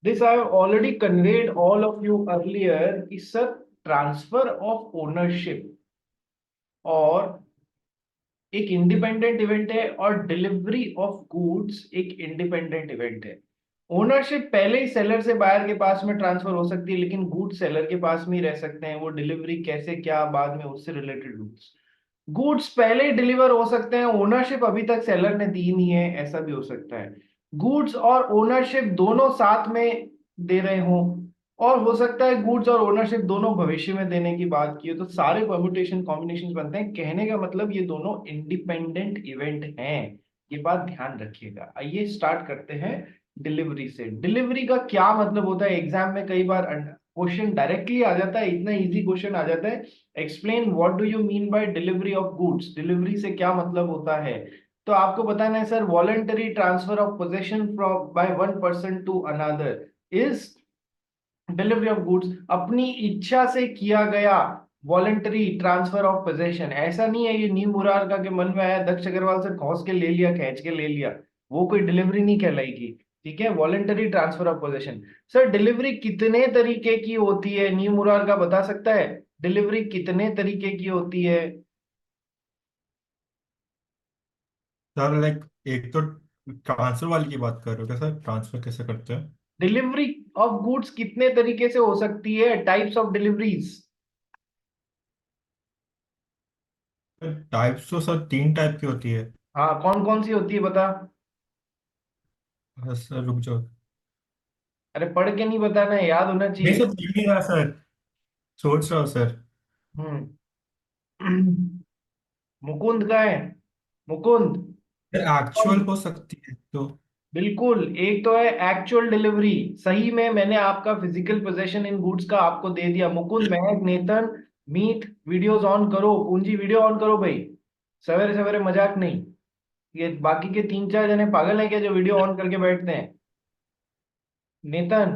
This I have already conveyed all of you earlier कि sir transfer of ownership और एक independent event है और डिलीवरी ऑफ गुड्स एक इंडिपेंडेंट इवेंट है। ओनरशिप पहले ही सेलर से बायर के पास में ट्रांसफर हो सकती है, लेकिन गुड्स सेलर के पास में ही रह सकते हैं। वो डिलीवरी कैसे क्या बाद में उससे रिलेटेड रूल्स। गुड्स पहले ही डिलीवर हो सकते हैं, ओनरशिप अभी तक सेलर ने दी नहीं है, ऐसा भी हो सकता है। गुड्स और ओनरशिप दोनों साथ में दे रहे हो, और हो सकता है गुड्स और ओनरशिप दोनों भविष्य में देने की बात की हो। तो सारे परम्यूटेशन कॉम्बिनेशन बनते हैं। कहने का मतलब ये दोनों इंडिपेंडेंट इवेंट हैं, ये बात ध्यान रखिएगा। आइए स्टार्ट करते हैं डिलीवरी से। डिलीवरी का क्या मतलब होता है? एग्जाम में कई बार क्वेश्चन डायरेक्टली आ जाता है, इतना इजी क्वेश्चन आ जाता है, explain what do you mean by delivery of goods. Delivery से क्या मतलब होता है? तो आपको बताना है sir, voluntary transfer of possession from by one person to another is delivery of goods. अपनी इच्छा से किया गया वॉलंटरी ट्रांसफर ऑफ पोजेशन। ऐसा नहीं है ये न्यू मुरार का के मन में आया, दक्ष अग्रवाल से खौस के ले लिया, खींच के ले लिया, वो कोई डिलीवरी नहीं कहलाएगी। ठीक है, voluntary transfer of possession. Sir delivery कितने तरीके की होती है? न्यू मुरार का बता सकता है डिलीवरी कितने तरीके की होती है? सर लाइक एक तो ट्रांसफर वाली की बात कर रहे हो क्या सर? ट्रांसफर कैसे करते हैं? डिलीवरी ऑफ गुड्स कितने तरीके से हो सकती है? Types of deliveries. टाइप्स तो सर तीन टाइप की होती है। हाँ, कौन कौन सी होती है बता। सर रुक जाओ। अरे पढ़ के नहीं बताना है, याद होना नहीं चाहिए। सर, दिख नहीं रहा सर, सोच रहा हूँ सर। हम्म। मुकुंद का है? मुकुंद। एक्चुअल हो सकती है तो। बिल्कुल, एक तो है एक्चुअल डिलीवरी, सही में मैंने आपका फिजिकल पोजेशन इन गुड्स का आपको दे दिया। मुकुंद, महक, नेतन, मीत, वीडियोस ऑन करो। पूंजी वीडियो ऑन करो भाई, सवेरे सवेरे मजाक नहीं। ये बाकी के तीन चार जने पागल हैं क्या जो वीडियो ऑन करके बैठते हैं? Netan,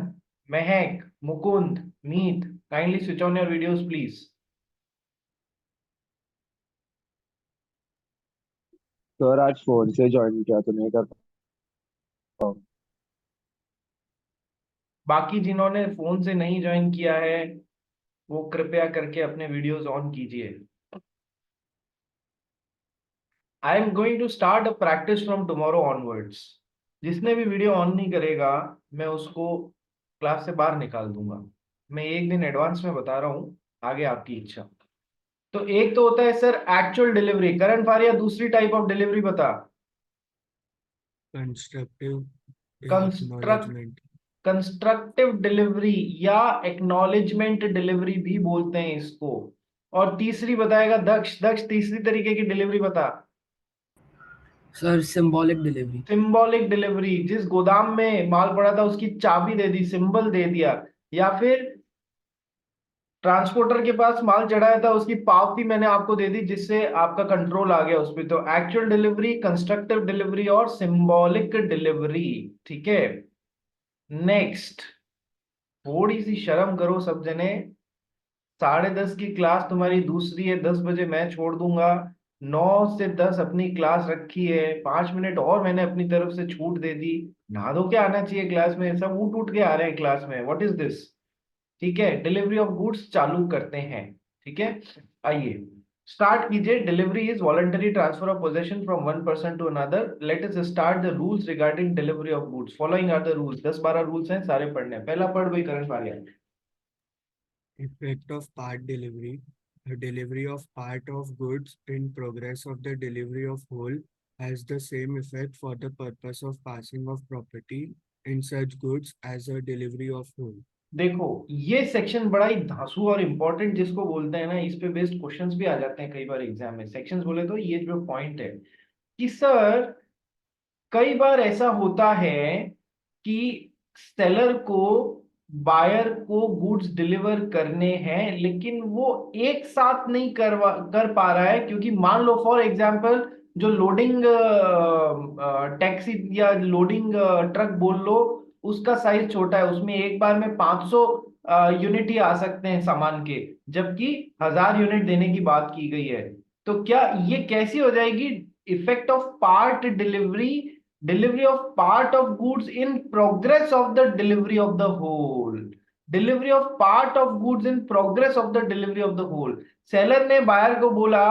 Mehak, Mukund, Meet, kindly switch on your videos please. Sir आज फोन से ज्वाइन किया तो नहीं कर पाऊँ। बाकी जिन्होंने फोन से नहीं ज्वाइन किया है वो कृपया करके अपने वीडियोस ऑन कीजिए। I am going to start a practice from tomorrow onwards. जिसने भी वीडियो ऑन नहीं करेगा मैं उसको क्लास से बाहर निकाल दूंगा। मैं एक दिन एडवांस में बता रहा हूँ, आगे आपकी इच्छा। तो एक तो होता है सर एक्चुअल डिलीवरी। करण फारिया, दूसरी टाइप ऑफ डिलीवरी बता। Constructive construct acknowledgement. Constructive delivery या एक्नॉलेजमेंट डिलीवरी भी बोलते हैं इसको। और तीसरी बताएगा दक्ष। दक्ष, तीसरी तरीके की डिलीवरी बता। Sir symbolic delivery. Symbolic delivery, जिस गोदाम में माल पड़ा था उसकी चाबी दे दी, सिंबल दे दिया। या फिर ट्रांसपोर्टर के पास माल चढ़ाया था, उसकी पावती मैंने आपको दे दी, जिससे आपका कंट्रोल आ गया उस पर। तो एक्चुअल डिलीवरी, कंस्ट्रक्टिव डिलीवरी और सिंबॉलिक डिलीवरी। ठीक है, नेक्स्ट। थोड़ी सी शर्म करो सब जने। 10:30 की क्लास तुम्हारी दूसरी है, 10 बजे मैं छोड़ दूंगा। 9 से 10 अपनी क्लास रखी है, 5 मिनट और मैंने अपनी तरफ से छूट दे दी। नहा धो के आना चाहिए क्लास में, सब उठ उठ के आ रहे हैं क्लास में, व्हाट इज दिस। ठीक है, डिलीवरी ऑफ गुड्स चालू करते हैं। ठीक है, आइए स्टार्ट कीजिए। Delivery is voluntary transfer of possession from one person to another. Let us start the rules regarding delivery of goods. Following are the rules. 10-12 rules हैं, सारे पढ़ने हैं। पहला पढ़ भाई, करण Faria. Effect of part delivery. The delivery of part of goods in progress of the delivery of whole has the same effect for the purpose of passing of property in such goods as a delivery of whole. देखो, ये section बड़ा ही धांसू और important जिसको बोलते हैं ना, इस पे बेस्ड क्वेश्चंस भी आ जाते हैं कई बार एग्जाम में। सेक्शंस बोले तो ये जो पॉइंट है कि सर कई बार ऐसा होता है कि सेलर को बायर को गुड्स डिलीवर करने हैं, लेकिन वो एक साथ नहीं कर पा रहा है। क्योंकि मान लो फॉर एग्जांपल, जो लोडिंग टैक्सी या लोडिंग ट्रक बोल लो, उसका साइज छोटा है, उसमें एक बार में 500 यूनिट ही आ सकते हैं सामान के, जबकि 1000 यूनिट देने की बात की गई है। तो क्या ये कैसी हो जाएगी? Effect of part delivery delivery of part of goods in progress of the delivery of the whole, delivery of part of goods in progress of the delivery of the whole. Seller ने buyer को बोला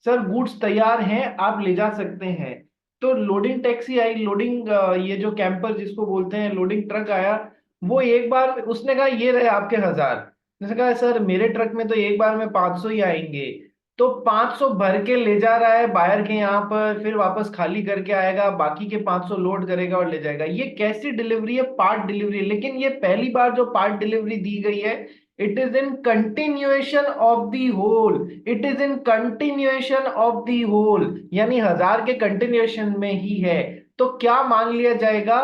sir goods तैयार हैं आप ले जा सकते हैं, तो लोडिंग टैक्सी आई, लोडिंग ये जो कैंपर जिसको बोलते हैं लोडिंग ट्रक आया, वो एक बार में उसने कहा ये रहे आपके 1000। उसने कहा सर मेरे ट्रक में तो एक बार में 500 ही आएंगे, तो 500 भर के ले जा रहा है बायर के यहाँ पर, फिर वापस खाली करके आएगा, बाकी के 500 लोड करेगा और ले जाएगा। ये कैसी डिलीवरी है? Part delivery. लेकिन ये पहली बार जो पार्ट डिलीवरी दी गई है, it is in continuation of the whole, it is in continuation of the whole, यानी 1000 के कंटिन्यूएशन में ही है। तो क्या मान लिया जाएगा?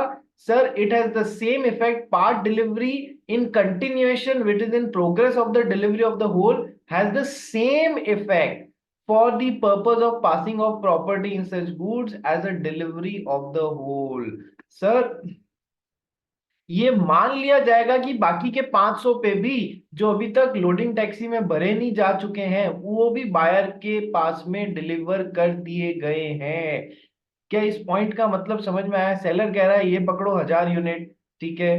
Sir it has the same effect, part delivery in continuation which is in progress of the delivery of the whole has the same effect for the purpose of passing of property in such goods as a delivery of the whole। sir ये मान लिया जाएगा कि बाकी के 500 पे भी जो अभी तक लोडिंग टैक्सी में भरे नहीं जा चुके हैं वो भी बायर के पास में डिलीवर कर दिए गए हैं। क्या इस पॉइंट का मतलब समझ में आया? सेलर कह रहा है ये पकड़ो 1000 यूनिट, ठीक है,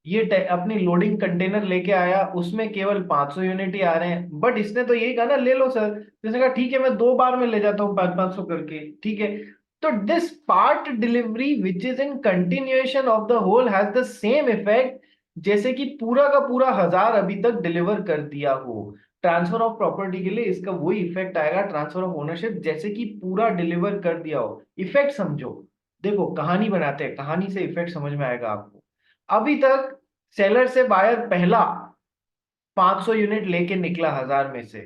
ये अपनी लोडिंग कंटेनर लेके आया, उसमें केवल 500 यूनिट ही आ रहे हैं, बट इसने तो यही कहा ना ले लो सर। जिसने कहा ठीक है मैं 2 बार में ले जाता हूँ 500 करके, ठीक है। तो this part delivery which is in continuation of the whole has the same effect जैसे कि पूरा का पूरा 1000 अभी तक डिलीवर कर दिया हो। ट्रांसफर ऑफ प्रॉपर्टी के लिए इसका वही इफेक्ट आएगा, ट्रांसफर ऑफ ओनरशिप, जैसे कि पूरा डिलीवर कर दिया हो। इफेक्ट समझो, देखो कहानी बनाते हैं, कहानी से इफेक्ट समझ में आएगा आपको। अभी तक सेलर से बायर पहला 500 यूनिट लेके निकला 1000 में से,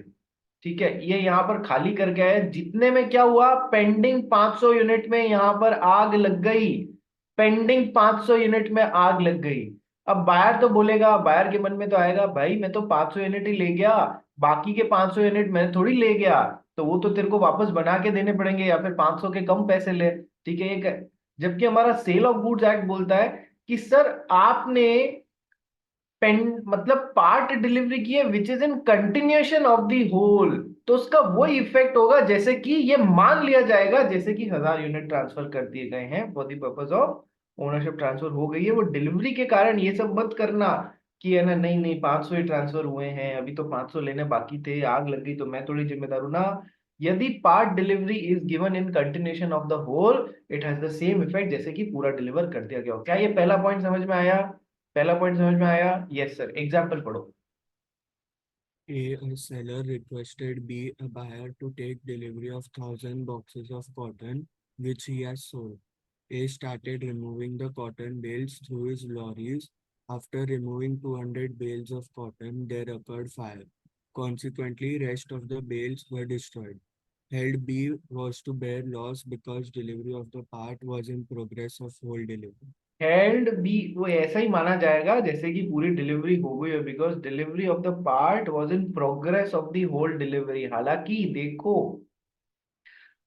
ठीक है, ये यहां पर खाली करके आया, जितने में क्या हुआ, पेंडिंग 500 यूनिट में यहां पर आग लग गई, पेंडिंग 500 यूनिट में आग लग गई। अब बायर तो बोलेगा, बायर के मन में तो आएगा भाई मैं तो 500 यूनिट ही ले गया, बाकी के 500 यूनिट मैं थोड़ी ले गया, तो वो तो तेरे को वापस बना के देने पड़ेंगे या फिर 500 के कम पैसे ले, ठीक है। एक जबकि हमारा सेल ऑफ गुड्स एक्ट बोलता है कि सर आपने पेन मतलब पार्ट डिलीवरी की है which is in continuation of the whole, तो उसका वही इफेक्ट होगा जैसे कि ये मान लिया जाएगा जैसे कि 1000 यूनिट ट्रांसफर कर दिए गए हैं for the purpose of ownership, transfer हो गई है वो डिलीवरी के कारण। ये सब मत करना कि है ना नहीं नहीं 500 ही ट्रांसफर हुए हैं, अभी तो 500 लेने बाकी थे, आग लग गई तो मैं थोड़ी जिम्मेदार हूं ना। यदि part delivery is given in continuation of the whole it has the same effect जैसे कि पूरा डिलीवर कर दिया गया हो। क्या ये पहला पॉइंट समझ में आया? पहला पॉइंट समझ में आया? Yes sir. एग्जाम्पल पढ़ो। A seller requested B, a buyer, to take delivery of 1,000 boxes of cotton which he has sold. A started removing the cotton bales through his lorries. After removing 200 bales of cotton, there occurred fire. Consequently, rest of the bales were destroyed. Held B was to bear loss because delivery of the part was in progress of whole delivery. Held be वो ऐसा ही माना जाएगा जैसे कि पूरी delivery हो गई है, because delivery of the part was in progress of the whole delivery. हालांकि देखो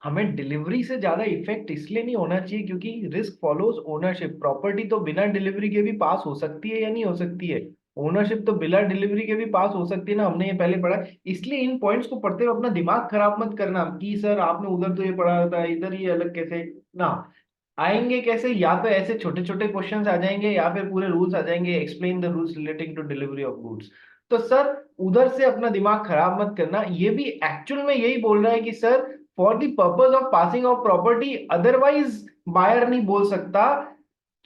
हमें डिलीवरी से ज्यादा इफेक्ट इसलिए नहीं होना चाहिए क्योंकि रिस्क फॉलोज ओनरशिप। प्रॉपर्टी तो बिना डिलीवरी के भी पास हो सकती है या नहीं हो सकती है, ओनरशिप तो बिना डिलीवरी के भी पास हो सकती है ना, हमने ये पहले पढ़ा। इसलिए इन पॉइंट्स को पढ़ते हुए अपना दिमाग खराब मत करना कि सर आपने उधर तो ये पढ़ा था इधर ये अलग कैसे ना। आएंगे कैसे? या तो ऐसे छोटे छोटे क्वेश्चंस आ जाएंगे या फिर पूरे रूल्स आ जाएंगे, explain the rules relating to delivery of goods. तो सर उधर से अपना दिमाग खराब मत करना, ये भी एक्चुअल में यही बोल रहा है कि sir for the purpose of passing of property, otherwise buyer नहीं बोल सकता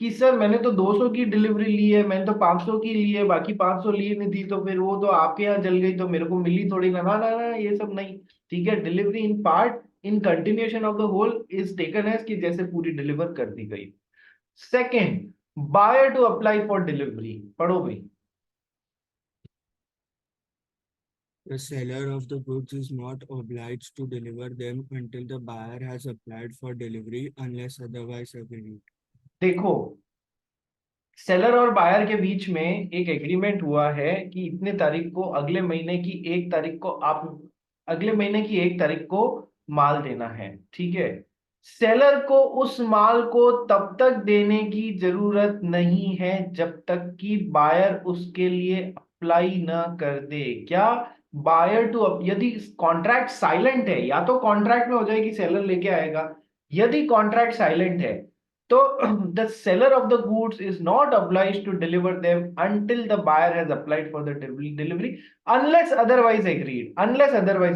कि सर मैंने तो 200 की डिलीवरी ली है, मैंने तो 500 की ली है, बाकी 500 लिए नहीं थी, तो फिर वो तो आपके यहाँ जल गई तो मेरे को मिली थोड़ी ना, ना ना ना ये सब नहीं, ठीक है। Delivery in part in continuation of the whole is taken as कि जैसे पूरी डिलीवर कर दी गई। Second, buyer to apply for delivery, पढ़ो भाई। The seller of the goods is not obliged to deliver them until the buyer has applied for delivery unless otherwise agreed. देखो seller और बायर के बीच में एक एग्रीमेंट हुआ है कि इतने तारीख को अगले महीने की 1 तारीख को आप अगले महीने की 1 तारीख को माल देना है, ठीक है। सेलर को उस माल को तब तक देने की जरूरत नहीं है जब तक कि बायर उसके लिए अप्लाई ना कर दे। क्या? बायर टू, यदि कॉन्ट्रैक्ट साइलेंट है, या तो कॉन्ट्रैक्ट में हो जाएगी सेलर लेके आएगा, यदि कॉन्ट्रैक्ट साइलेंट है तो the seller of the goods is not obliged to deliver them until the buyer has applied for the delivery unless otherwise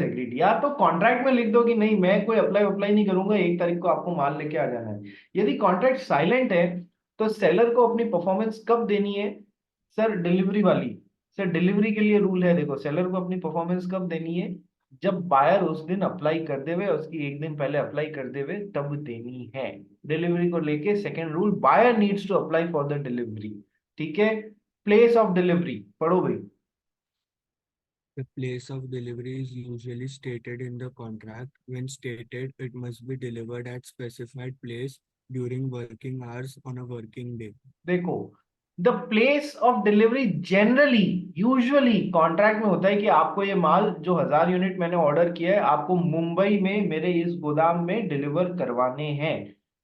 agreed। या तो कॉन्ट्रैक्ट में लिख दो कि नहीं मैं कोई अप्लाई नहीं करूंगा, 1 तारीख को आपको माल लेके आ जाना है। यदि कॉन्ट्रैक्ट साइलेंट है तो सेलर को अपनी परफॉर्मेंस कब देनी है सर? डिलीवरी वाली। सर डिलीवरी के लिए रूल है, देखो सेलर को अपनी परफॉर्मेंस कब देनी है? जब बायर उस दिन अप्लाई कर देवे, उसकी 1 दिन पहले अप्लाई कर देवे तब देनी है। डिलीवरी को लेके second rule, buyer needs to apply for the delivery. ठीक है, प्लेस ऑफ डिलीवरी पढ़ो भाई। The place of delivery is usually stated in the contract. When stated, it must be delivered at specified place during working hours on a working day. देखो, the place of delivery generally usually contract में होता है कि आपको ये माल जो 1000 unit मैंने order किया है आपको मुंबई में मेरे इस गोदाम में डिलीवर करवाने हैं।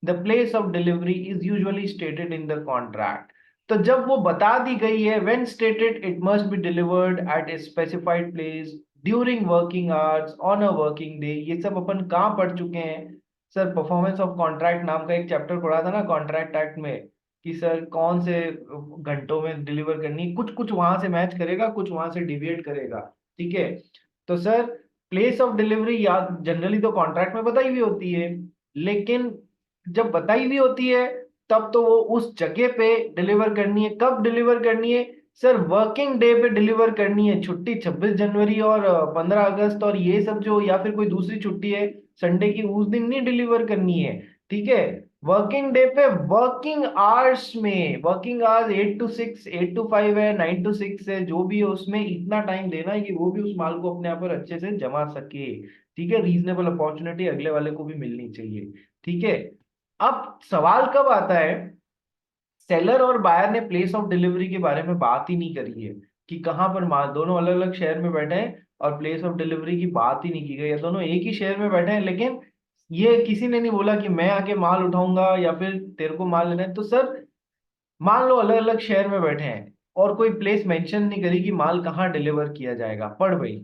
The place of delivery is usually stated in the contract. तो जब वो बता दी गई है when stated it must be delivered eight a specified place during working hours on a working day, ये सब अपन कहाँ पढ़ चुके हैं सर? परफॉर्मेंस ऑफ कॉन्ट्रैक्ट नाम का एक चैप्टर पढ़ा था ना कॉन्ट्रैक्ट एक्ट में, कि सर कौन से घंटों में डिलीवर करनी है, कुछ कुछ वहां से मैच करेगा, कुछ वहां से डिविएट करेगा। ठीक है, तो सर प्लेस ऑफ डिलीवरी या जनरली तो कॉन्ट्रैक्ट में बताई हुई होती है, लेकिन जब बताई हुई होती है तब तो वो उस जगह पे डिलीवर करनी है। कब डिलीवर करनी है सर? वर्किंग डे पे डिलीवर करनी है। छुट्टी 26 जनवरी और 15 अगस्त और ये सब जो, या फिर कोई दूसरी छुट्टी है संडे की, उस दिन नहीं डिलीवर करनी है। ठीक है, वर्किंग डे पे वर्किंग आवर्स में, वर्किंग आवर्स 8 to 6, 8 to 5 है, 9 to 6 है, जो भी है उसमें इतना टाइम देना है कि वो भी उस माल को अपने आप पर अच्छे से जमा सके। ठीक है, रीजनेबल अपॉर्चुनिटी अगले वाले को भी मिलनी चाहिए। ठीक है, अब सवाल कब आता है? सेलर और बायर ने प्लेस ऑफ डिलीवरी के बारे में बात ही नहीं करी है कि कहां पर माल, दोनों अलग अलग शहर में बैठे हैं और प्लेस ऑफ डिलीवरी की बात ही नहीं की गई है। दोनों एक ही शहर में बैठे हैं लेकिन ये किसी ने नहीं बोला कि मैं आके माल उठाऊंगा या फिर तेरे को माल लेना है। तो सर मान लो अलग अलग शहर में बैठे हैं और कोई प्लेस मेंशन नहीं करी कि माल कहाँ डिलीवर किया जाएगा। पढ़ भाई।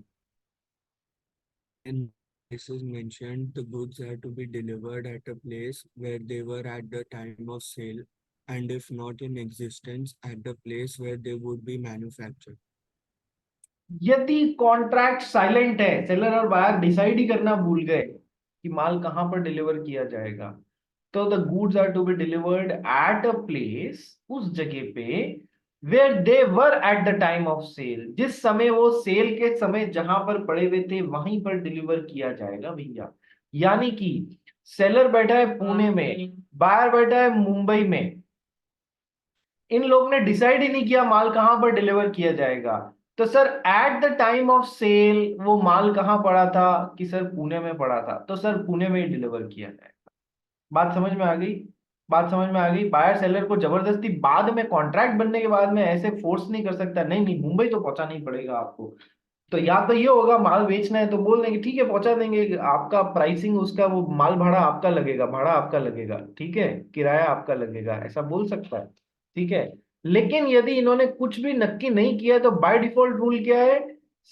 In cases mentioned, the goods are to be delivered at a place where they were at the time of sale, and if not in existence, at the place where they would be manufactured. यदि contract silent है, seller और buyer decide ही करना भूल गए कि माल कहां पर deliver किया जाएगा, तो the goods are to be delivered at a place, उस जगह पे where they were at the time of sale, जिस समय वो सेल के समय जहां पर पड़े हुए थे वहीं पर डिलीवर किया जाएगा भैया। यानी कि सेलर बैठा है पुणे में, बायर बैठा है मुंबई में, इन लोग ने डिसाइड ही नहीं किया माल कहां पर डिलीवर किया जाएगा। तो sir at the time of sale वो माल कहां पड़ा था कि सर पुणे में पड़ा था, तो सर पुणे में ही डिलीवर किया जाएगा। बात समझ में आ गई? बात समझ में आ गई। बायर सेलर को जबरदस्ती बाद में कॉन्ट्रैक्ट बनने के बाद में ऐसे फोर्स नहीं कर सकता, नहीं नहीं मुंबई तो पहुंचाना ही पड़ेगा आपको। तो या तो ये होगा माल बेचना है तो बोल देंगे ठीक है पहुंचा देंगे, आपका प्राइसिंग उसका वो माल भाड़ा आपका लगेगा, भाड़ा आपका लगेगा, ठीक है, किराया आपका लगेगा, ऐसा बोल सकता है। ठीक है, लेकिन यदि इन्होंने कुछ भी नक्की नहीं किया तो बाय डिफॉल्ट रूल क्या है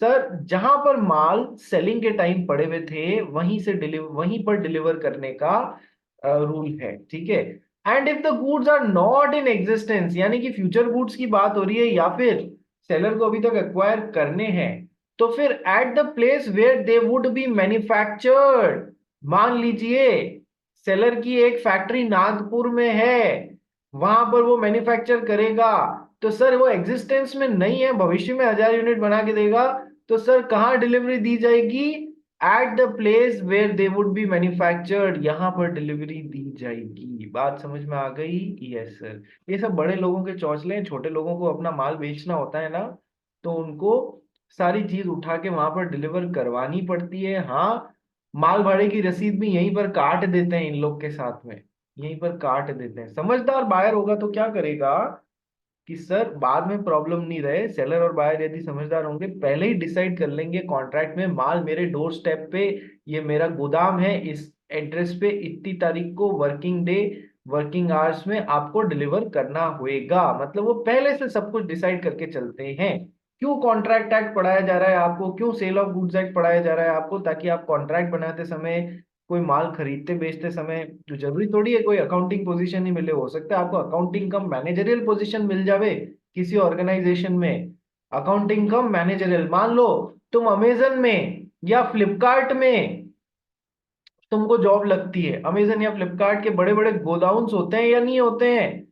सर? जहां पर माल सेलिंग के टाइम पड़े हुए थे वहीं पर डिलीवर करने का रूल है। ठीक है, and if the goods are not in existence, यानी कि फ्यूचर गुड्स की बात हो रही है या फिर सेलर को अभी तक एक्वायर करने हैं, तो फिर at the place where they would be manufactured, मान लीजिए सेलर की एक फैक्ट्री नागपुर में है, वहां पर वो मैन्युफैक्चर करेगा, तो सर वो एग्जिस्टेंस में नहीं है, भविष्य में 1000 यूनिट बना के देगा, तो सर कहाँ डिलीवरी दी जाएगी? At the place where they would be manufactured, यहां पर डिलीवरी दी जाएगी। बात समझ में आ गई? Yes sir. ये सब बड़े लोगों के चौचले हैं, छोटे लोगों को अपना माल बेचना होता है ना, तो उनको सारी चीज उठा के वहां पर डिलीवर करवानी पड़ती है। हाँ, माल भाड़े की रसीद भी यहीं पर काट देते हैं इन लोग के साथ में, यहीं पर काट देते हैं। समझदार बायर होगा तो क्या करेगा कि सर बाद में प्रॉब्लम नहीं रहे, सेलर और बायर यदि समझदार होंगे पहले ही डिसाइड कर लेंगे कॉन्ट्रैक्ट में, माल मेरे डोर स्टेप पे, ये मेरा गोदाम है, इस एड्रेस पे इतनी तारीख को वर्किंग डे वर्किंग आवर्स में आपको डिलीवर करना होएगा। मतलब वो पहले से सब कुछ डिसाइड करके चलते हैं। क्यों कॉन्ट्रैक्ट एक्ट पढ़ाया जा रहा है आपको, क्यों सेल ऑफ गुड्स एक्ट पढ़ाया जा रहा है आपको? ताकि आप कॉन्ट्रैक्ट बनाते समय कोई माल खरीदते बेचते समय जो जरूरी थोड़ी है कोई अकाउंटिंग पोजीशन ही मिले, हो सकता है आपको अकाउंटिंग कम मैनेजरियल पोजीशन मिल जावे किसी ऑर्गेनाइजेशन में। अकाउंटिंग कम मैनेजरियल, मान लो तुम अमेजन में या फ्लिपकार्ट में तुमको जॉब लगती है। अमेजन या फ्लिपकार्ट के बड़े बड़े गोडाउन्स होते हैं या नहीं होते हैं?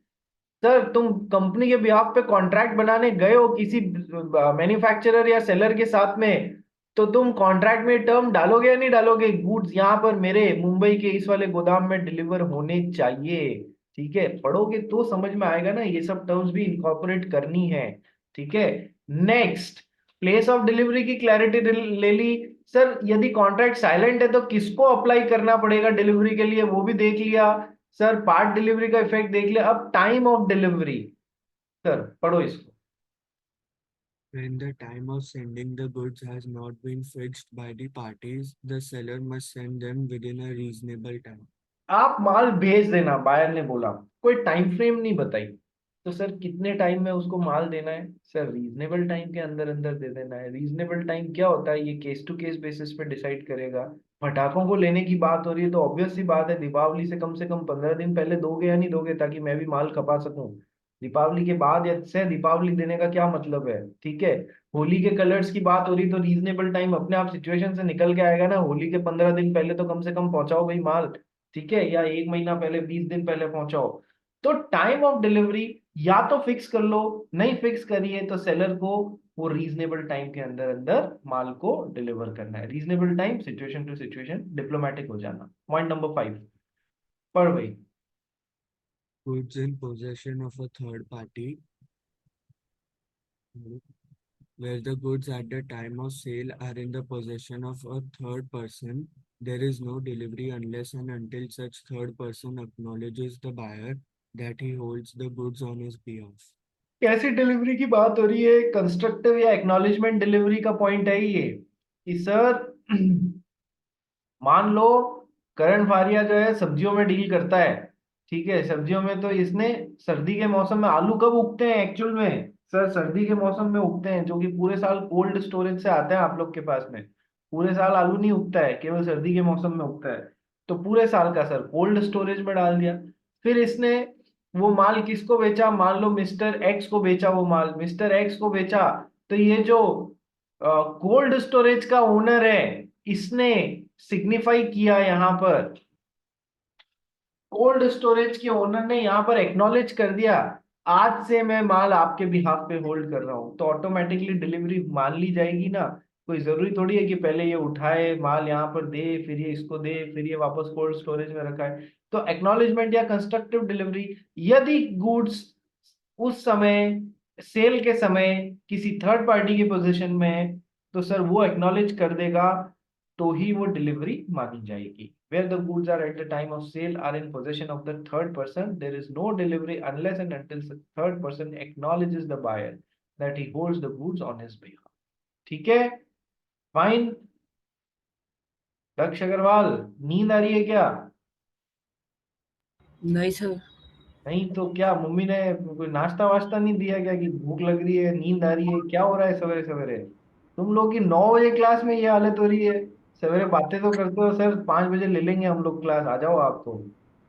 सर तुम कंपनी के बिहाफ पे कॉन्ट्रैक्ट बनाने गए हो किसी मैन्युफैक्चरर या सेलर के साथ में, तो तुम कॉन्ट्रैक्ट में टर्म डालोगे या नहीं डालोगे, गुड्स यहाँ पर मेरे मुंबई के इस वाले गोदाम में डिलीवर होने चाहिए। ठीक है, पढ़ोगे तो समझ में आएगा ना, ये सब टर्म्स भी इनकॉर्पोरेट करनी है। ठीक है, नेक्स्ट, प्लेस ऑफ डिलीवरी की क्लैरिटी ले ली। सर यदि कॉन्ट्रैक्ट साइलेंट है तो किसको अप्लाई करना पड़ेगा डिलीवरी के लिए, वो भी देख लिया। सर पार्ट डिलीवरी का इफेक्ट देख लिया। अब टाइम ऑफ डिलीवरी, सर पढ़ो इसको। When the time of sending the goods has not been fixed by the parties, the seller must send them within a reasonable time. आप माल भेज देना, buyer ने बोला, कोई टाइम फ्रेम नहीं बताई, तो सर कितने टाइम में उसको माल देना है? सर रीजनेबल टाइम के अंदर अंदर दे देना है। रीजनेबल टाइम क्या होता है, ये केस टू केस बेसिस पे डिसाइड करेगा। पटाखों को लेने की बात हो रही है तो ऑब्वियस सी बात है, दीपावली से कम 15 दिन पहले दोगे या नहीं दोगे, ताकि मैं भी माल खपा सकूं। दीपावली के बाद या से दीपावली देने का क्या मतलब है? ठीक है, होली के कलर्स की बात हो रही तो रीजनेबल टाइम अपने आप सिचुएशन से निकल के आएगा ना, होली के 15 दिन पहले तो कम से कम पहुंचाओ भाई माल। ठीक है, या 1 महीना पहले, 20 दिन पहले पहुंचाओ। तो टाइम ऑफ डिलीवरी या तो फिक्स कर लो, नहीं फिक्स करिए तो सेलर को वो रीजनेबल टाइम के अंदर अंदर माल को डिलीवर करना है। Reasonable time, situation to situation, diplomatic हो जाना। पॉइंट नंबर 5 पढ़ भाई। Goods in possession of a third party, where the goods at the time of sale are in the possession of a third person, there is no delivery unless and until such third person acknowledges the buyer that he holds the goods on his behalf. कैसी delivery की बात हो रही है? Constructive या acknowledgement delivery का point है ये कि सर मान लो करण फारिया जो है सब्जियों में डील करता है। ठीक है, सब्जियों में तो इसने सर्दी के मौसम में, आलू कब उगते हैं एक्चुअल में? सर सर्दी के मौसम में उगते हैं, जो कि पूरे साल कोल्ड स्टोरेज से आते हैं आप लोग के पास में। पूरे साल आलू नहीं उगता है, केवल सर्दी के मौसम में उगता है। तो पूरे साल का सर कोल्ड स्टोरेज में डाल दिया। फिर इसने वो माल किसको बेचा? मान लो मिस्टर एक्स को बेचा, वो माल मिस्टर एक्स को बेचा। तो ये जो कोल्ड स्टोरेज का ओनर है, इसने सिग्निफाई किया यहाँ पर, कोल्ड स्टोरेज के ओनर ने यहाँ पर एक्नॉलेज कर दिया, आज से मैं माल आपके बिहाफ पे होल्ड कर रहा हूँ, तो ऑटोमेटिकली डिलीवरी मान ली जाएगी ना। कोई जरूरी थोड़ी है कि पहले ये उठाए माल यहाँ पर दे, फिर ये इसको दे, फिर ये वापस कोल्ड स्टोरेज में रखा है। तो एक्नॉलेजमेंट या कंस्ट्रक्टिव डिलीवरी, यदि गुड्स उस समय सेल के समय किसी थर्ड पार्टी की पोजीशन में है, तो सर वो एक्नॉलेज कर देगा, तो ही वो डिलीवरी मानी जाएगी। Where the goods are at the time of sale are in possession of the third person, there is no delivery unless and until the third person acknowledges the buyer that he holds the goods on his behalf. ठीक है, fine. दक्ष अग्रवाल, नींद आ रही है क्या? नहीं sir. नहीं तो क्या मम्मी ने कोई नाश्ता वाश्ता नहीं दिया क्या, कि भूख लग रही है, नींद आ रही है, क्या हो रहा है सवेरे सवेरे? तुम लोग की 9 बजे क्लास में ये हालत हो रही है। सवेरे बातें तो करते हो सर, 5 बजे ले लेंगे हम लोग क्लास, आ जाओ आप तो।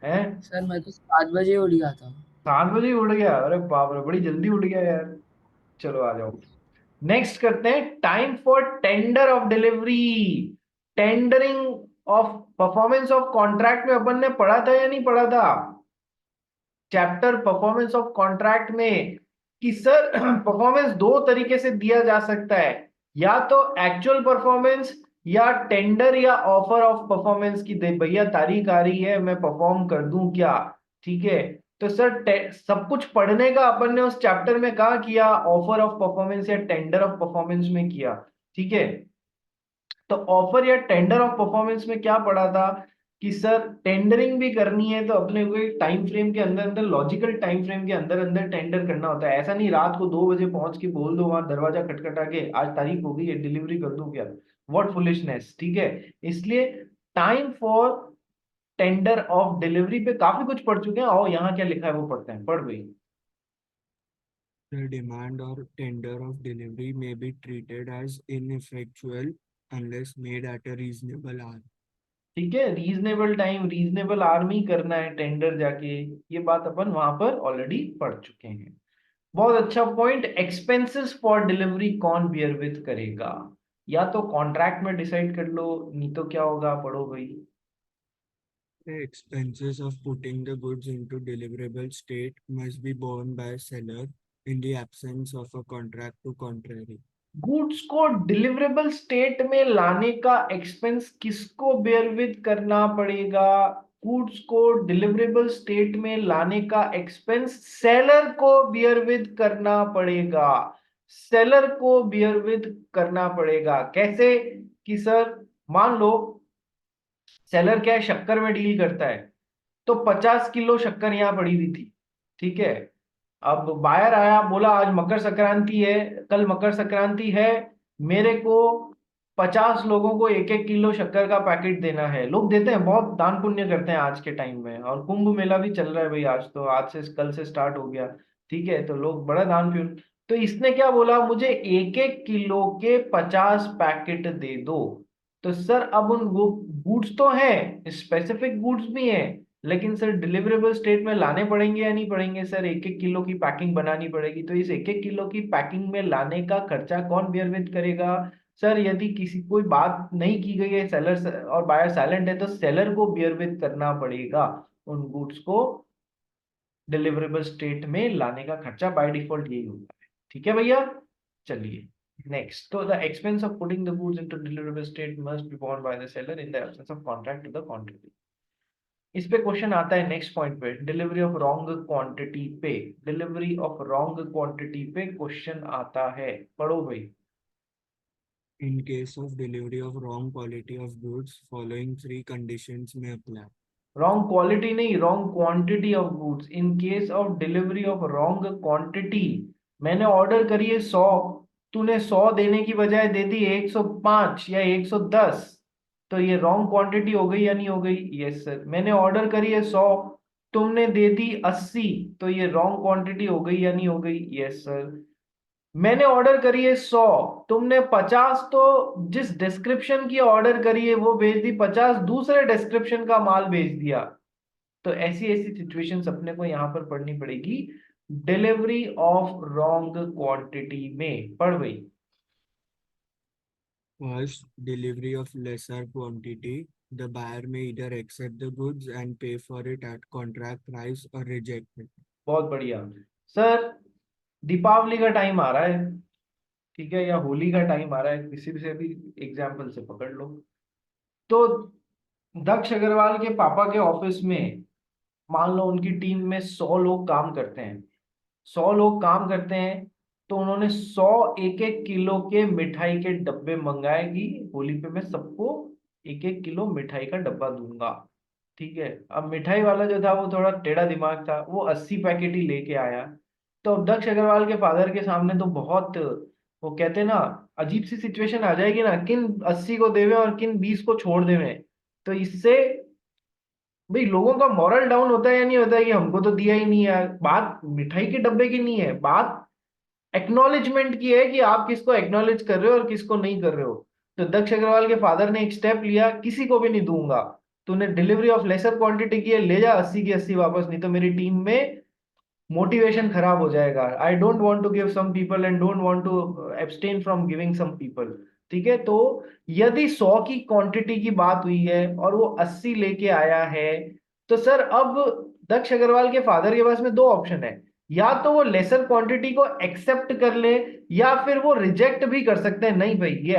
हैं? सर मैं तो 7 बजे उठ गया था। 7 बजे ही उठ गया? अरे बाप रे, बड़ी जल्दी उठ गया यार। चलो आ जाओ। नेक्स्ट करते हैं, time for tender of delivery. Tendering of performance of contract में अपन ने पढ़ा था या नहीं पढ़ा था? चैप्टर परफॉर्मेंस ऑफ कॉन्ट्रैक्ट में कि सर परफॉर्मेंस दो तरीके से दिया जा सकता है, या तो एक्चुअल परफॉर्मेंस या टेंडर या ऑफर ऑफ परफॉर्मेंस की, दे भैया तारीख आ रही है मैं परफॉर्म कर दूं क्या। ठीक है, तो सर सब कुछ पढ़ने का अपन ने उस चैप्टर में कहा किया, ऑफर ऑफ परफॉर्मेंस या टेंडर ऑफ परफॉर्मेंस में किया। ठीक है, तो ऑफर या टेंडर ऑफ परफॉर्मेंस में क्या पढ़ा था कि सर टेंडरिंग भी करनी है तो अपने को एक टाइम फ्रेम के अंदर अंदर, लॉजिकल टाइम फ्रेम के अंदर अंदर टेंडर करना होता है। ऐसा नहीं रात को 2 बजे पहुंच के बोल दो वहां दरवाजा खटखटा के, आज तारीख हो गई है डिलीवरी कर दूं क्या। What foolishness. ठीक है, इसलिए time for tender of delivery पे काफी कुछ पढ़ चुके हैं। आओ यहाँ क्या लिखा है वो पढ़ते हैं, पढ़ भाई। The demand or tender of delivery may be treated as ineffectual unless made at a reasonable hour. ठीक है, रीजनेबल टाइम रीजनेबल आर्मी करना है टेंडर जाके, ये बात अपन वहां पर ऑलरेडी पढ़ चुके हैं। बहुत अच्छा पॉइंट, एक्सपेंसेस फॉर डिलीवरी कौन बियर विथ करेगा? या तो कॉन्ट्रैक्ट में डिसाइड कर लो, नहीं तो क्या होगा, पढ़ो भाई। The expenses of putting the goods into deliverable state must be borne by seller in the absence of a contract to contrary. Goods को डिलीवरेबल स्टेट में लाने का एक्सपेंस किसको बेयर विथ करना पड़ेगा? गुड्स को डिलीवरेबल स्टेट में लाने का एक्सपेंस सेलर को बियर विथ करना पड़ेगा। सेलर को बियर विथ करना पड़ेगा। कैसे? कि सर मान लो सेलर क्या है, शक्कर में डील करता है, तो 50 किलो शक्कर यहां पड़ी हुई थी, ठीक है। अब बायर आया, बोला आज मकर संक्रांति है, कल मकर संक्रांति है, मेरे को 50 लोगों को 1-1 किलो शक्कर का पैकेट देना है। लोग देते हैं, बहुत दान पुण्य करते हैं आज के टाइम में, और कुंभ मेला भी चल रहा है भाई, आज तो आज से कल से स्टार्ट हो गया, ठीक है, तो लोग बड़ा दान पुण्य। तो इसने क्या बोला, मुझे 1-1 किलो के 50 पैकेट दे दो। तो सर अब उन वो गुड्स तो हैं, स्पेसिफिक गुड्स भी हैं, लेकिन सर डिलीवरेबल स्टेट में लाने पड़ेंगे या नहीं पड़ेंगे? सर 1-1 किलो की पैकिंग बनानी पड़ेगी, तो इस 1-1 किलो की पैकिंग में लाने का खर्चा कौन बियर विथ करेगा? सर यदि किसी कोई बात नहीं की गई है, सेलर और बायर साइलेंट है, तो सेलर को बियर विथ करना पड़ेगा उन गुड्स को डिलीवरेबल स्टेट में लाने का खर्चा। बाय डिफॉल्ट यही होता है, ठीक है भैया। चलिए नेक्स्ट, तो the expense of putting the goods into deliverable state must be borne by the seller in the absence of contract to the contrary. इस पे क्वेश्चन आता है नेक्स्ट पॉइंट पे, डिलीवरी ऑफ रॉन्ग क्वांटिटी पे। Delivery of wrong quantity पे question आता है, पढ़ो भाई। In case of delivery of wrong quality of goods, following three conditions may apply. Wrong quality नहीं, wrong quantity of goods. In case of delivery of wrong quantity, मैंने order करी है 100, तूने 100 देने की बजाय दे दी 105 या 110, तो ये रॉन्ग क्वांटिटी हो गई या नहीं हो गई? Yes sir. मैंने ऑर्डर करी है 100, तुमने दे दी 80, तो ये रॉन्ग क्वांटिटी हो गई या नहीं हो गई? Yes sir. मैंने ऑर्डर करी है 100, तुमने 50, तो जिस डिस्क्रिप्शन की ऑर्डर करी है वो भेज दी, 50 दूसरे डिस्क्रिप्शन का माल भेज दिया। तो ऐसी ऐसी सिचुएशंस अपने को यहां पर पढ़नी पड़ेगी डिलीवरी ऑफ रॉन्ग क्वांटिटी में। पढ़ भाई। First, delivery of lesser quantity. The buyer may either accept the goods and pay for it at contract price or reject it. बहुत बढ़िया सर। दीपावली का टाइम आ रहा है, ठीक है, या होली का टाइम आ रहा है, किसी से भी एग्जाम्पल से पकड़ लो। तो दक्ष अग्रवाल के पापा के ऑफिस में मान लो उनकी टीम में 100 लोग काम करते हैं, 100 लोग काम करते हैं, तो उन्होंने 100 1-1 किलो के मिठाई के डब्बे मंगाए कि होली पे मैं सबको 1-1 किलो मिठाई का डब्बा दूंगा, ठीक है। अब मिठाई वाला जो था वो थोड़ा टेढ़ा दिमाग था, वो 80 पैकेट ही लेके आया। तो अब दक्ष अग्रवाल के फादर के सामने तो बहुत, वो कहते हैं ना, अजीब सी सिचुएशन आ जाएगी ना, किन 80 को देवे और किन 20 को छोड़ देवे। तो इससे भाई लोगों का मॉरल डाउन होता है या नहीं होता है कि हमको तो दिया ही नहीं है। बात मिठाई के डब्बे की नहीं है, बात एक्नॉलेजमेंट की है कि आप किसको एक्नॉलेज कर रहे हो और किसको नहीं कर रहे हो। तो दक्ष अग्रवाल के फादर ने एक स्टेप लिया, किसी को भी नहीं दूंगा, तूने डिलीवरी ऑफ लेसर क्वांटिटी की है, ले जा 80 की 80 वापस, नहीं तो मेरी टीम में मोटिवेशन खराब हो जाएगा। I don't want to give some people and don't want to abstain from giving some people, ठीक है। तो यदि 100 की क्वांटिटी की बात हुई है और वो 80 लेके आया है, तो सर अब दक्ष अग्रवाल के फादर के पास में दो ऑप्शन है, या तो वो लेसर क्वांटिटी को एक्सेप्ट कर ले या फिर वो रिजेक्ट भी कर सकते हैं। नहीं भाई, ये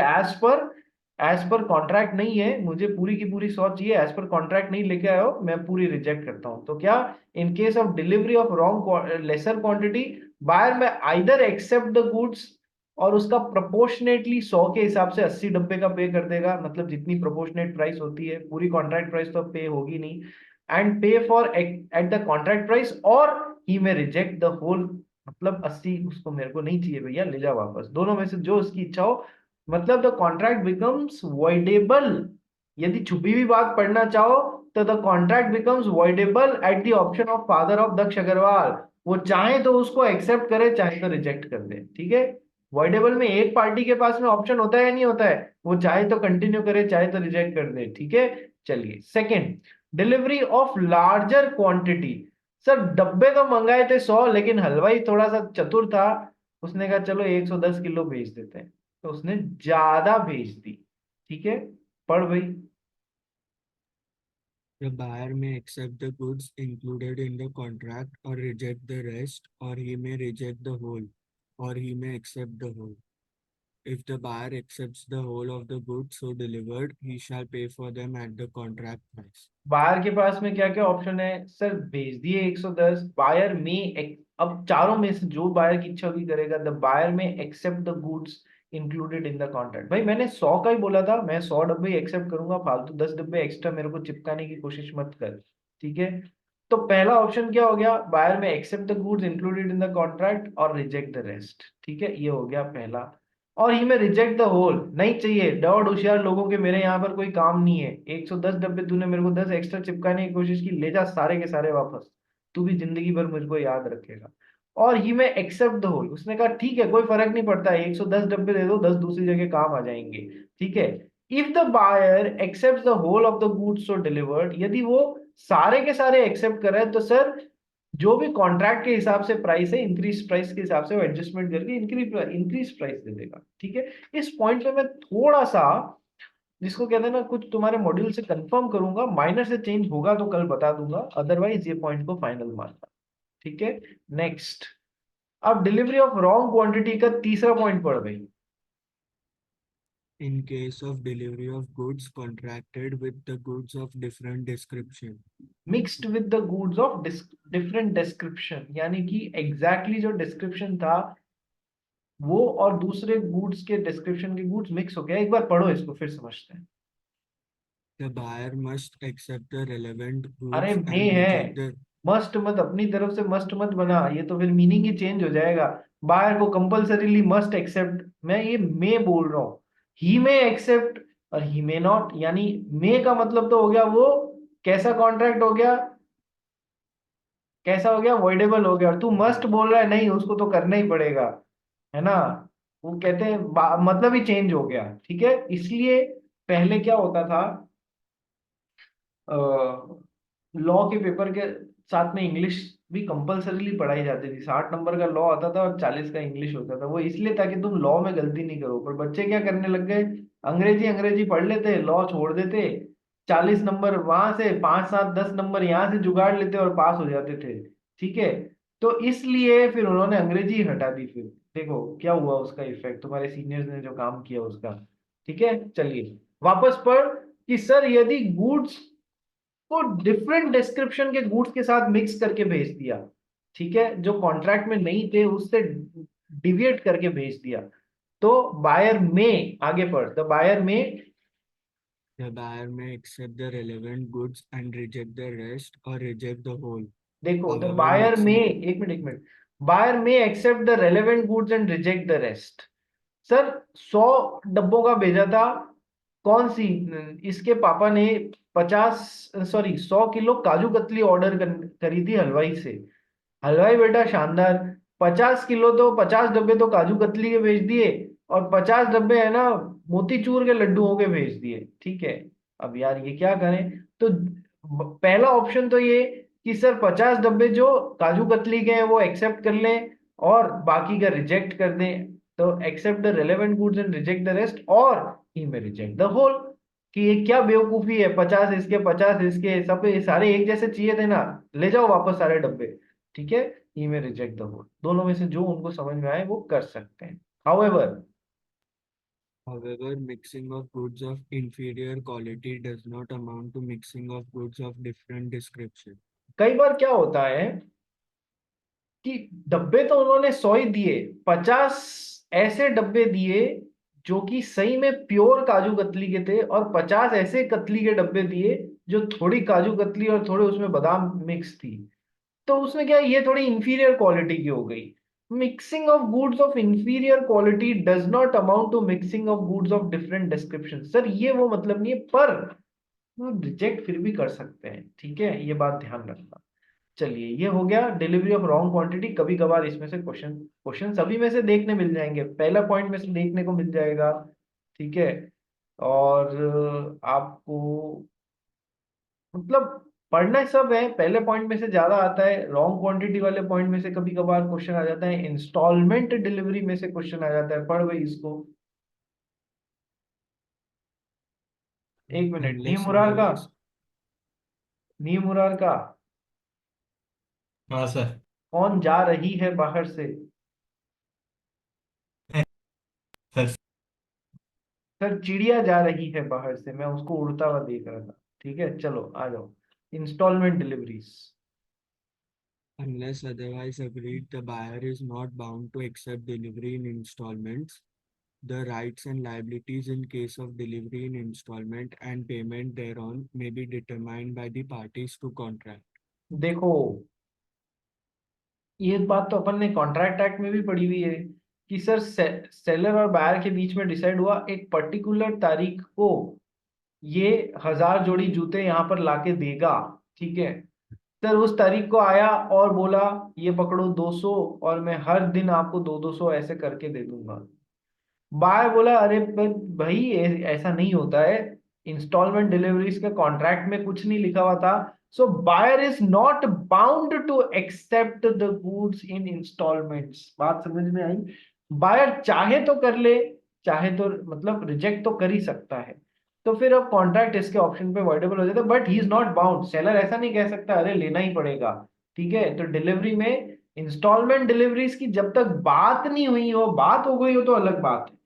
एज पर कॉन्ट्रैक्ट नहीं है, मुझे पूरी की पूरी 100 चाहिए, एज पर कॉन्ट्रैक्ट नहीं लेके आए हो, मैं पूरी रिजेक्ट करता हूं। तो क्या, in case of delivery of wrong lesser quantity, buyer may either accept the goods और उसका प्रोपोर्शनेटली 100 के हिसाब से 80 डब्बे का पे कर देगा, मतलब जितनी प्रोपोर्शनेट प्राइस होती है, पूरी कॉन्ट्रैक्ट प्राइस तो पे होगी नहीं, एंड पे for at the contract price, और ही में रिजेक्ट द होल, मतलब 80 उसको मेरे को नहीं चाहिए भैया, ले जा वापस, दोनों में से जो उसकी इच्छा हो। मतलब द कॉन्ट्रैक्ट बिकम्स वॉइडेबल। यदि छुपी हुई बात पढ़ना चाहो तो the contract becomes voidable at the option of father of Daksh Agarwal. वो चाहे तो उसको एक्सेप्ट करे, चाहे तो रिजेक्ट कर दे, ठीक है। वॉइडेबल में एक पार्टी के पास में ऑप्शन होता है या नहीं होता है, वो चाहे तो कंटिन्यू करे, चाहे तो रिजेक्ट कर दे, ठीक है। चलिए second, delivery of larger quantity. Sir डब्बे तो मंगाए थे 100, लेकिन हलवाई थोड़ा सा चतुर था, उसने कहा चलो 110 किलो भेज देते हैं, तो उसने ज्यादा भेज दी। ठीक है, पढ़ भाई। The buyer may accept the goods included in the contract or reject the rest, or he may reject the whole, or he may accept the whole. If the buyer accepts the whole of the goods so delivered, he shall pay for them at the contract price. Buyer के पास में क्या क्या option है? Sir भेज दिए 110, buyer में, अब चारों में से जो बायर की इच्छा होगी करेगा। The buyer may accept the goods included in the contract. भाई मैंने 100 का ही बोला था, मैं 100 डब्बे एक्सेप्ट करूंगा, फालतू 10 डब्बे एक्स्ट्रा मेरे को चिपकाने की कोशिश मत कर। ठीक है, तो पहला ऑप्शन क्या हो गया? Buyer may accept the goods included in the contract और रिजेक्ट द रेस्ट। ठीक है, ये हो गया पहला। और ही में रिजेक्ट द होल नहीं चाहिए। डॉट होशियार लोगों के मेरे यहाँ पर कोई काम नहीं है। 110 डब्बे तूने मेरे को 10 एक्स्ट्रा चिपकाने की कोशिश की, ले जा सारे के सारे वापस, तू भी जिंदगी भर मुझको याद रखेगा। और ही में एक्सेप्ट द होल, उसने कहा ठीक है कोई फर्क नहीं पड़ता है, 110 डब्बे दे दो, 10 दूसरी जगह काम आ जाएंगे। ठीक है, if the buyer accept the whole of the goods so delivered, यदि वो सारे के सारे एक्सेप्ट कर रहे हैं, तो सर जो भी कॉन्ट्रैक्ट के हिसाब से प्राइस है, इंक्रीज प्राइस के हिसाब से वो एडजस्टमेंट करके इंक्रीज प्राइस दे देगा। ठीक है, इस पॉइंट पे मैं थोड़ा सा, जिसको कहते हैं ना, कुछ तुम्हारे मॉड्यूल से कंफर्म करूंगा, माइनर से चेंज होगा तो कल बता दूंगा, अदरवाइज ये पॉइंट को फाइनल मानना। ठीक है, नेक्स्ट, अब डिलीवरी ऑफ रॉन्ग क्वांटिटी का तीसरा पॉइंट पढ़ गई। In case of delivery of goods contracted with the goods of different description. Mixed with the goods of different description, यानी कि एग्जैक्टली जो डिस्क्रिप्शन था वो और दूसरे गुड्स के डिस्क्रिप्शन के गुड्स मिक्स हो गया। एक बार पढ़ो इसको फिर समझते हैं। The buyer must accept the relevant अरे goods मे and है, reject the मस्ट मत, अपनी तरफ से मस्ट मत बना, ये तो फिर मीनिंग ही चेंज हो जाएगा। बायर को कंपलसरीली मस्ट एक्सेप्ट, मैं ये मे बोल रहा हूँ, ही मे एक्सेप्ट और ही मे नॉट, यानी मे का मतलब तो हो गया वो कैसा कॉन्ट्रैक्ट हो गया, कैसा हो गया, वॉइडेबल हो गया। और तू मस्ट बोल रहा है, नहीं उसको तो करना ही पड़ेगा, है ना। वो कहते हैं मतलब ही चेंज हो गया। ठीक है, इसलिए पहले क्या होता था, लॉ के पेपर के साथ में इंग्लिश भी कंपलसरीली पढ़ाई जाती थी। 60 नंबर का लॉ आता था और 40 का इंग्लिश होता था। वो इसलिए ताकि तुम लॉ में गलती नहीं करो, पर बच्चे क्या करने लग गए, अंग्रेजी अंग्रेजी पढ़ लेते, लॉ छोड़ देते, 40 नंबर वहां से, 5 7 10 नंबर यहाँ से जुगाड़ लेते और पास हो जाते थे। ठीक है, तो इसलिए फिर उन्होंने अंग्रेजी हटा दी। फिर देखो क्या हुआ, उसका इफेक्ट तुम्हारे सीनियर्स ने जो काम किया उसका। ठीक है, चलिए वापस पढ़ कि सर यदि गुड्स को डिफरेंट डिस्क्रिप्शन के गुड्स के साथ मिक्स करके भेज दिया, ठीक है, जो कॉन्ट्रैक्ट में नहीं थे उससे डिविएट करके भेज दिया, तो बायर में, आगे पढ़, द बायर में, The buyer may accept the relevant goods and reject the rest or reject the whole. देखो the However, buyer may, mixing एक minute, buyer may accept the relevant goods and reject the rest. Sir 100 डब्बों का भेजा था, कौन सी, इसके पापा ने 100 किलो काजू कतली ऑर्डर करी थी हलवाई से। हलवाई बेटा शानदार, 50 किलो तो 50 डब्बे तो काजू कतली के भेज दिए, और 50 डब्बे है ना मोतीचूर के लड्डुओं के भेज दिए। ठीक है, अब यार ये क्या करें, तो पहला ऑप्शन तो ये कि सर 50 डब्बे जो काजू कतली के हैं वो एक्सेप्ट कर लें और बाकी का रिजेक्ट कर दें, तो accept the relevant goods and reject the rest, और ही में रिजेक्ट द होल। कि ये क्या बेवकूफी है, 50 इसके 50 इसके, सब सारे एक जैसे चाहिए थे ना, ले जाओ वापस सारे डब्बे। ठीक है, ही में रिजेक्ट द होल, दोनों में से जो उनको समझ में आए वो कर सकते हैं। However, However, mixing of goods of inferior quality does not amount to mixing of goods of different description. कई बार क्या होता है कि डब्बे तो उन्होंने 100 ही दिए, 50 ऐसे डब्बे दिए जो कि सही में प्योर काजू कतली के थे, और 50 ऐसे कतली के डब्बे दिए जो थोड़ी काजू कतली और थोड़े उसमें बादाम मिक्स थी। तो उसमें क्या है, ये थोड़ी इंफीरियर क्वालिटी की हो गई। Mixing of goods of inferior quality does not amount to mixing of goods of different description. Sir ये वो मतलब नहीं है, पर रिजेक्ट फिर भी कर सकते हैं। ठीक है, ये बात ध्यान रखना। चलिए ये हो गया डिलीवरी ऑफ रॉन्ग क्वांटिटी। कभी कभार इसमें से क्वेश्चन सभी में से देखने मिल जाएंगे, पहला पॉइंट में से देखने को मिल जाएगा। ठीक है, और आपको मतलब पढ़ना सब है, पहले पॉइंट में से ज्यादा आता है, रॉन्ग क्वांटिटी वाले पॉइंट में से कभी कभार क्वेश्चन आ जाता है, इंस्टॉलमेंट डिलीवरी में से क्वेश्चन आ जाता है, पढ़ भाई इसको। एक मिनट, नीम Unless मुरार का, otherwise, नीम मुरार का हाँ सर। कौन जा रही है बाहर से? सर सर चिड़िया जा रही है बाहर से, मैं उसको उड़ता हुआ देख रहा था। ठीक है चलो आ जाओ, instalment deliveries. unless otherwise agreed, the buyer is not bound to accept delivery in installments. The rights and liabilities in case of delivery in installment and payment thereon may be determined by the parties to contract. देखो, ये बात तो अपन ने contract act में भी पढ़ी हुई है कि सर सेलर और बायर के बीच में डिसाइड हुआ एक पर्टिकुलर तारीख को ये 1000 जोड़ी जूते यहाँ पर लाके देगा। ठीक है, सर उस तारीख को आया और बोला ये पकड़ो 200, और मैं हर दिन आपको 200 ऐसे करके दे दूंगा। बायर बोला अरे भाई ऐसा नहीं होता है, इंस्टॉलमेंट डिलीवरीज के कॉन्ट्रैक्ट में कुछ नहीं लिखा हुआ था। So buyer is not bound to accept the goods in installments. बात समझ में आई? बायर चाहे तो कर ले, चाहे तो मतलब रिजेक्ट तो कर ही सकता है। तो फिर अब कॉन्ट्रैक्ट इसके ऑप्शन पे वॉइडेबल हो जाता है, but he is not bound. Seller ऐसा नहीं कह सकता अरे लेना ही पड़ेगा। ठीक है, तो डिलीवरी में इंस्टॉलमेंट डिलीवरीज की जब तक बात नहीं हुई हो, बात हो गई हो तो अलग बात है।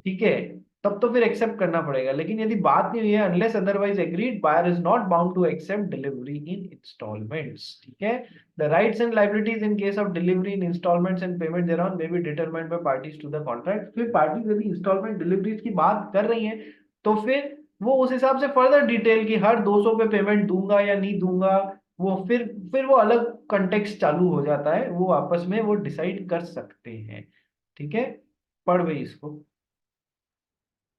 ठीक है, तब तो फिर एक्सेप्ट करना पड़ेगा, लेकिन यदि बात नहीं हुई है, unless otherwise agreed, buyer is not bound to accept delivery in installments. ठीक है, the rights and liabilities in case of delivery in installments and payment thereon may be determined by parties to the contract. फिर parties यदि installment deliveries की बात कर रही हैं तो फिर वो उस हिसाब से फर्दर डिटेल की हर 200 पे पेमेंट दूंगा या नहीं दूंगा, वो फिर वो अलग कंटेक्स्ट चालू हो जाता है, वो आपस में वो डिसाइड कर सकते हैं। ठीक है, पढ़ भाई इसको।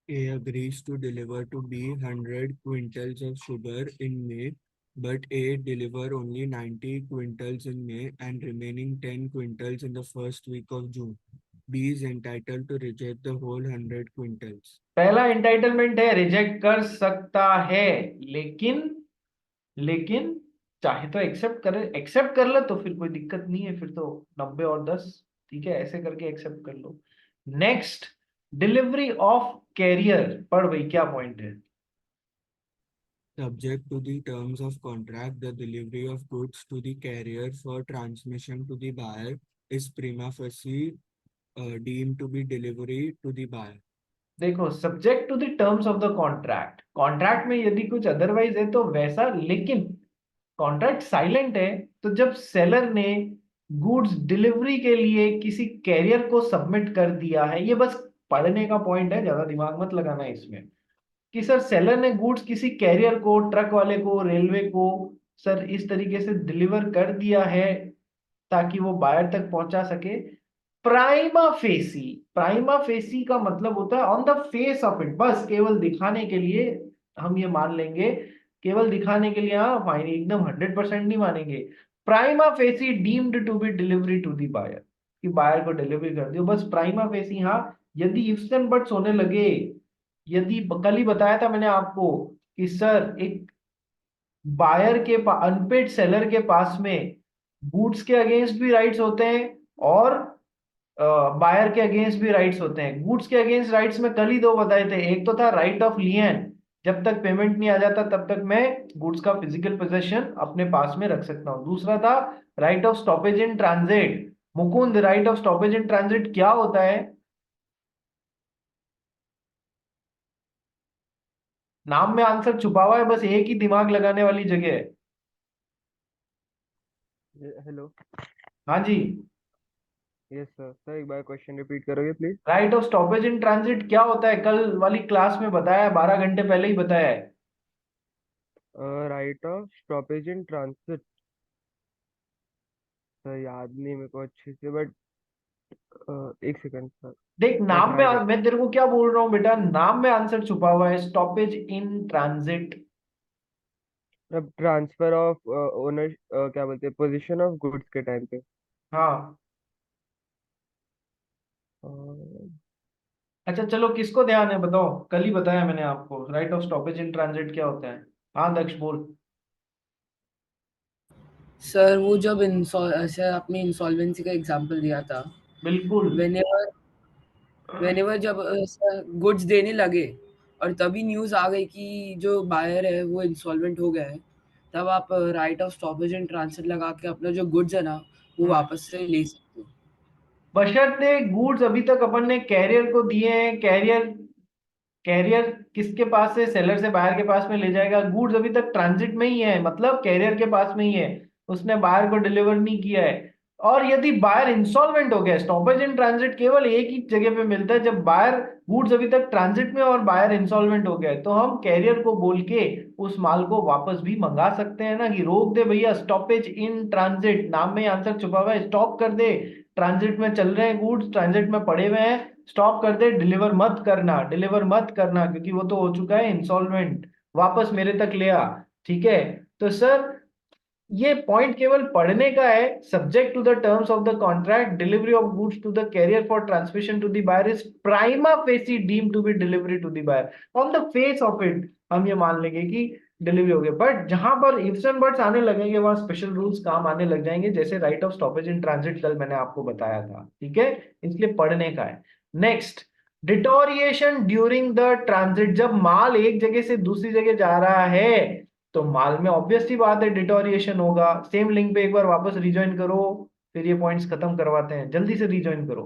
A agrees to deliver to B 100 quintals of sugar in May, but A deliver only 90 quintals in May and remaining 10 quintals in the first week of June. B is entitled to reject the whole 100 quintals. पहला entitlement है, reject कर सकता है, लेकिन लेकिन चाहे तो accept करे, एक्सेप्ट कर ले तो फिर कोई दिक्कत नहीं है, फिर तो 90 और 10। ठीक है, ऐसे करके एक्सेप्ट कर लो। नेक्स्ट, डिलीवरी ऑफ कैरियर, पढ़ भाई क्या पॉइंट है? Subject to the terms of contract, the delivery of goods to the carrier for transmission to the buyer is prima facie deemed to be delivery to the buyer. देखो, subject to the terms of the contract, contract में यदि कुछ otherwise है तो वैसा, लेकिन contract silent है तो जब सेलर ने गुड्स डिलीवरी के लिए किसी कैरियर को सबमिट कर दिया है, ये बस पढ़ने का पॉइंट है, ज्यादा दिमाग मत लगाना है इसमें, कि सर सेलर ने गुड्स किसी कैरियर को, ट्रक वाले को, रेलवे को सर इस तरीके से डिलीवर कर दिया है ताकि वो बायर तक पहुंचा सके। प्राइमा फेसी, प्राइमा फेसी का मतलब होता है on the face of it, बस केवल दिखाने के लिए हम ये मान लेंगे, केवल दिखाने के लिए, हाँ फाइन, एकदम 100% नहीं मानेंगे। Prima facie deemed to be delivery to the buyer, कि बायर को डिलीवरी कर दियो, बस प्राइमा फेसी। हाँ, यदि इफ्स एंड बट्स होने लगे, यदि कल ही बताया था मैंने आपको कि सर एक बायर के अनपेड सेलर के पास में गुड्स के अगेंस्ट भी राइट्स होते हैं और बायर के अगेंस्ट भी राइट्स होते हैं। गुड्स के अगेंस्ट राइट्स में कल ही दो बताए थे, एक तो था राइट ऑफ लियन, जब तक पेमेंट नहीं आ जाता तब तक मैं गुड्स का फिजिकल पोजेशन अपने पास में रख सकता हूं। दूसरा था right of stoppage in transit. Mukund, right of stoppage in transit क्या होता है? नाम में आंसर छुपा हुआ है, बस एक ही दिमाग लगाने वाली जगह है। हेलो। हाँ जी, यस सर। सर एक बार क्वेश्चन रिपीट करोगे please? Right of stoppage in transit क्या होता है? कल वाली क्लास में बताया है, 12 घंटे पहले ही बताया है। Right of stoppage in transit. Sir याद नहीं मेरे को अच्छे से, बट एक सेकंड सर। देख, मैं नाम में ट्राई कर। मैं तेरे को क्या बोल रहा हूँ बेटा, नाम में आंसर छुपा हुआ है, स्टॉपेज इन ट्रांजिट। अब ट्रांसफर ऑफ ओनर, क्या बोलते हैं, पोजीशन ऑफ गुड्स के टाइम पे। हाँ, अ, अच्छा चलो, किसको ध्यान है बताओ, कल ही बताया मैंने आपको right of stoppage in transit क्या होता है। हाँ दक्ष बोल। सर वो जब ऐसे आपने इंसॉल्वेंसी का एग्जांपल दिया था, बिल्कुल। व्हेनेवर जब गुड्स देने लगे और तभी न्यूज़ आ गई कि जो बायर है वो इंसॉल्वेंट हो गया है, तब आप right of stoppage and transfer लगा के अपना जो गुड्स है ना वो वापस से ले सकते हो। बशर्ते गुड्स अभी तक अपन ने कैरियर को दिए हैं, कैरियर कैरियर किसके पास से, सेलर से बायर के पास में ले जाएगा। गुड्स अभी तक ट्रांजिट में ही है, मतलब कैरियर के पास में ही है, उसने बायर को डिलीवर नहीं किया है। और यदि बायर इंसॉल्वेंट हो गया, स्टॉपेज इन ट्रांजिट केवल एक ही जगह पे मिलता है, जब बायर, गुड्स अभी तक ट्रांजिट में और बायर इंसॉल्वेंट हो गया है, तो हम कैरियर को बोल के उस माल को वापस भी मंगा सकते हैं ना, कि रोक दे भैया, स्टॉपेज इन ट्रांजिट, नाम में आंसर छुपा हुआ है, स्टॉप कर दे, ट्रांजिट में चल रहे हैं गुड्स, ट्रांजिट में पड़े हुए हैं, स्टॉप कर दे, डिलीवर मत करना, डिलीवर मत करना, क्योंकि वो तो हो चुका है इंसॉल्वेंट, वापस मेरे तक ले आ। ठीक है, तो सर ये पॉइंट केवल पढ़ने का है। Subject to the terms of the contract, delivery of goods to the carrier for transmission to the buyer is prima facie deem to be delivery to the buyer. On the face of it हम ये मान लेंगे कि delivery हो गया, but जहां पर ifs and buts आने लगेंगे वहां स्पेशल रूल्स काम आने लग जाएंगे, जैसे right of stoppage in transit कल मैंने आपको बताया था। ठीक है, इसलिए पढ़ने का है। Next, deterioration during the transit, जब माल एक जगह से दूसरी जगह जा रहा है तो माल में ऑब्वियस सी बात है डिटोरिएशन होगा। सेम लिंक पे एक बार वापस रिजॉइन करो, फिर ये पॉइंट्स खत्म करवाते हैं, जल्दी से रिजॉइन करो।